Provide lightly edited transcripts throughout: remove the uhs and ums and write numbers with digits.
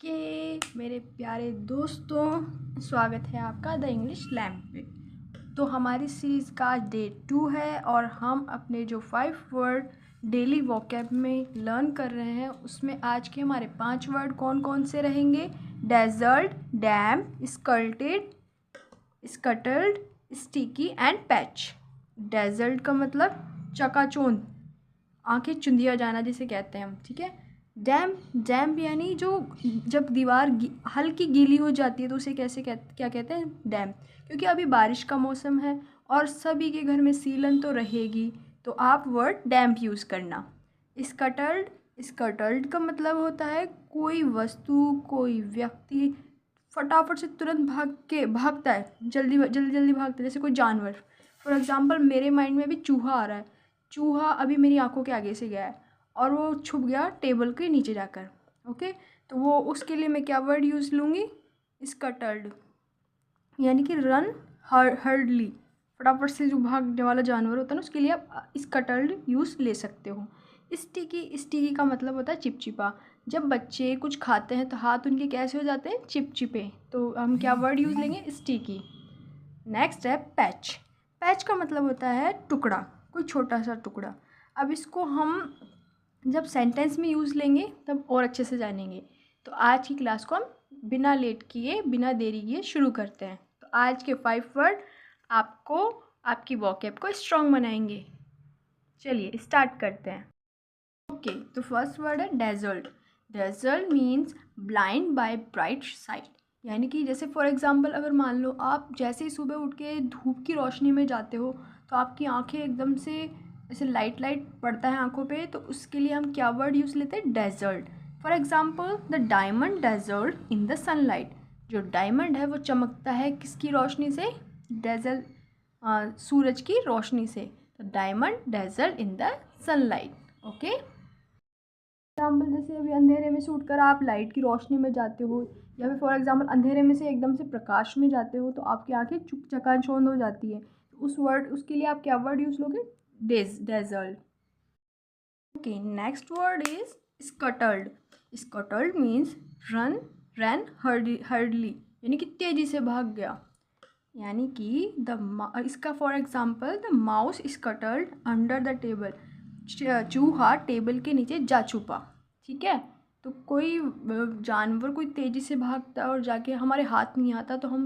Okay मेरे प्यारे दोस्तों, स्वागत है आपका द इंग्लिश लैम्प पे। तो हमारी सीरीज़ का डे 2 है और हम अपने जो 5 वर्ड डेली वोकैब में लर्न कर रहे हैं उसमें आज के हमारे 5 वर्ड कौन कौन से रहेंगे। Desert, dam, sculpted, scuttled, sticky and patch. Desert का मतलब चकाचौंध, आंखें चुंधिया जाना जिसे कहते हैं हम, ठीक है। डैम, डैम यानी जो जब दीवार हल्की गीली हो जाती है तो उसे क्या कहते हैं, डैम। क्योंकि अभी बारिश का मौसम है और सभी के घर में सीलन तो रहेगी, तो आप वर्ड डैम्प यूज़ करना। स्कटल्ड, स्कटल्ड का मतलब होता है कोई वस्तु, कोई व्यक्ति फटाफट से तुरंत भागता है, जल्दी जल्दी जल्दी भागता है, जैसे कोई जानवर। फॉर एग्ज़ाम्पल मेरे माइंड में अभी चूहा आ रहा है। चूहा अभी मेरी आंखों के आगे से गया है और वो छुप गया टेबल के नीचे जाकर। ओके, तो वो उसके लिए मैं क्या वर्ड यूज़ लूँगी, स्कटल्ड, यानी कि रन हर्डली, फटाफट से जो भागने वाला जानवर होता है ना, उसके लिए आप स्कटल्ड यूज़ ले सकते हो। स्टिकी, स्टिकी का मतलब होता है चिपचिपा। जब बच्चे कुछ खाते हैं तो हाथ उनके कैसे हो जाते हैं, चिपचिपे, तो हम क्या वर्ड यूज़ लेंगे, स्टिकी। नेक्स्ट है पैच। पैच का मतलब होता है टुकड़ा, कोई छोटा सा टुकड़ा। अब इसको हम जब सेंटेंस में यूज़ लेंगे तब और अच्छे से जानेंगे। तो आज की क्लास को हम बिना लेट किए, बिना देरी किए शुरू करते हैं। तो आज के 5 वर्ड आपको आपकी वोकैब को स्ट्रॉन्ग बनाएंगे। चलिए स्टार्ट करते हैं। ओके, तो फर्स्ट वर्ड है dazzled. Dazzled means blind by bright sight, यानी कि जैसे फॉर एग्जांपल अगर मान लो आप जैसे ही सुबह उठ के धूप की रोशनी में जाते हो तो आपकी आंखें एकदम से ऐसे लाइट लाइट पड़ता है आंखों पे, तो उसके लिए हम क्या वर्ड यूज़ लेते हैं, dazzled. For example the diamond dazzled in the sunlight. जो डायमंड है वो चमकता है किसकी रोशनी से, डेजर्ट, सूरज की रोशनी से। तो diamond dazzled in the sunlight. Okay, example जैसे अभी अंधेरे में से उठकर आप लाइट की रोशनी में जाते हो, या फिर फॉर एग्जाम्पल अंधेरे में से एकदम से प्रकाश में जाते हो तो आपकी आंखें चकाचौंध हो जाती है। तो उसके लिए आप क्या वर्ड यूज़ लोगे, dazzled. Okay, next word is scuttled. Scuttled means run hurriedly, यानी कि तेजी से भाग गया। यानी कि इसका for example the mouse scuttled under the table. चूहा टेबल के नीचे जा छुपा, ठीक है। तो कोई जानवर कोई तेज़ी से भागता है और जाके हमारे हाथ नहीं आता, तो हम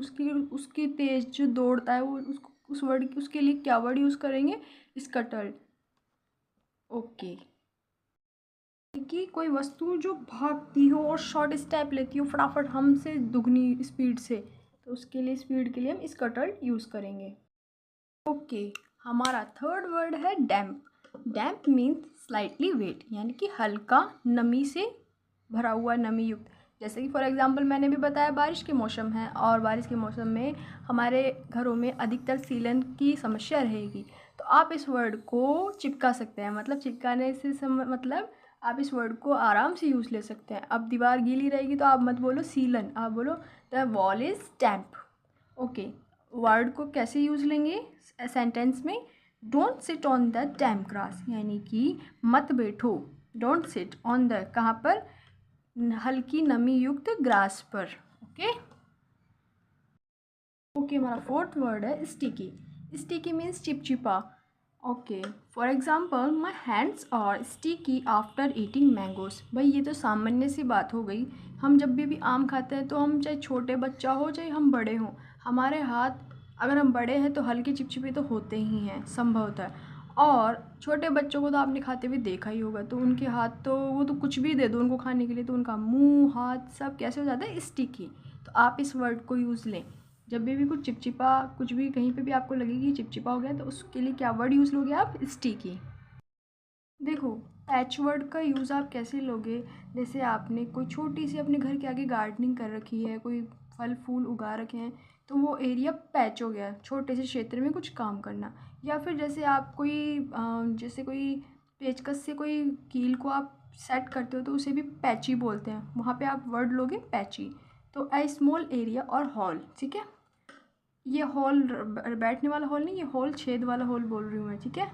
उसकी तेज जो दौड़ता है वो उसके लिए क्या वर्ड यूज़ करेंगे, स्कटल्ड। ओके, कि कोई वस्तु जो भागती हो और शॉर्ट स्टेप लेती हो फटाफट हमसे दुगनी स्पीड से, तो उसके लिए स्पीड के लिए हम स्कटल्ड यूज़ करेंगे। ओके, हमारा थर्ड वर्ड है डैम्प। डैम्प मीन्स स्लाइटली वेट, यानी कि हल्का, नमी से भरा हुआ, नमी युक्त। जैसे कि फॉर एग्जांपल मैंने भी बताया बारिश के मौसम है और बारिश के मौसम में हमारे घरों में अधिकतर सीलन की समस्या रहेगी, तो आप इस वर्ड को चिपका सकते हैं। मतलब चिपकाने से मतलब आप इस वर्ड को आराम से यूज़ ले सकते हैं। अब दीवार गीली रहेगी तो आप मत बोलो सीलन, आप बोलो the wall is damp. Okay, word को कैसे यूज़ लेंगे सेंटेंस में, don't sit on the damp grass, यानी कि मत बैठो, डोंट सिट ऑन द, कहाँ पर, हल्की नमी युक्त ग्रास पर। ओके, ओके, हमारा फोर्थ वर्ड है स्टिकी। स्टिकी मीन्स चिपचिपा। Okay, for example my hands are sticky after eating mangoes. भाई ये तो सामान्य सी बात हो गई। हम जब भी आम खाते हैं तो हम चाहे छोटे बच्चा हो चाहे हम बड़े हों, हमारे हाथ अगर हम बड़े हैं तो हल्के चिपचिपे तो होते ही हैं, संभवतः। और छोटे बच्चों को तो आपने खाते हुए देखा ही होगा, तो उनके हाथ तो वो तो कुछ भी दे दो उनको खाने के लिए तो उनका मुंह हाथ सब कैसे हो जाता है, स्टिकी। तो आप इस वर्ड को यूज़ लें जब भी कुछ चिपचिपा, कुछ भी कहीं पे भी आपको लगे कि चिपचिपा हो गया, तो उसके लिए क्या वर्ड यूज़ लोगे आप, स्टिकी। देखो, पैच वर्ड का यूज़ आप कैसे लोगे, जैसे आपने कोई छोटी सी अपने घर के आगे गार्डनिंग कर रखी है, कोई फल फूल उगा रखे हैं, तो वो एरिया पैच हो गया, छोटे से क्षेत्र में कुछ काम करना। या फिर जैसे आप जैसे कोई पेचकस से कोई कील को आप सेट करते हो तो उसे भी पैची बोलते हैं, वहाँ पे आप वर्ड लोगे पैची। तो ए स्मॉल एरिया और हॉल, ठीक है। ये हॉल बैठने वाला हॉल नहीं, ये हॉल छेद वाला हॉल बोल रही हूँ मैं, ठीक है।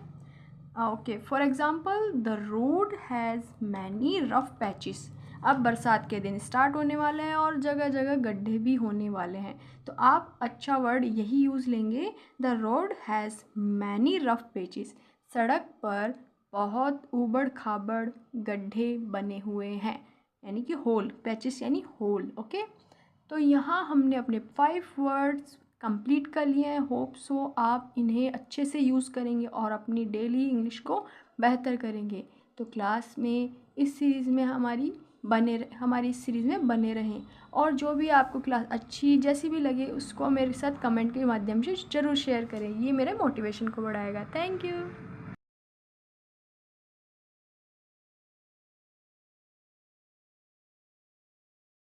Okay, for example the road has many rough patches. अब बरसात के दिन स्टार्ट होने वाले हैं और जगह जगह गड्ढे भी होने वाले हैं, तो आप अच्छा वर्ड यही यूज़ लेंगे, the road has many rough patches. सड़क पर बहुत ऊबड़ खाबड़ गड्ढे बने हुए हैं, यानी कि होल, पैचेस यानी होल। ओके, तो यहाँ हमने अपने 5 वर्ड्स कंप्लीट कर लिए हैं। होप सो आप इन्हें अच्छे से यूज़ करेंगे और अपनी डेली इंग्लिश को बेहतर करेंगे। तो क्लास में इस सीरीज़ में हमारी इस सीरीज़ में बने रहें, और जो भी आपको क्लास अच्छी जैसी भी लगे उसको मेरे साथ कमेंट के माध्यम से ज़रूर शेयर करें, ये मेरे मोटिवेशन को बढ़ाएगा। Thank you.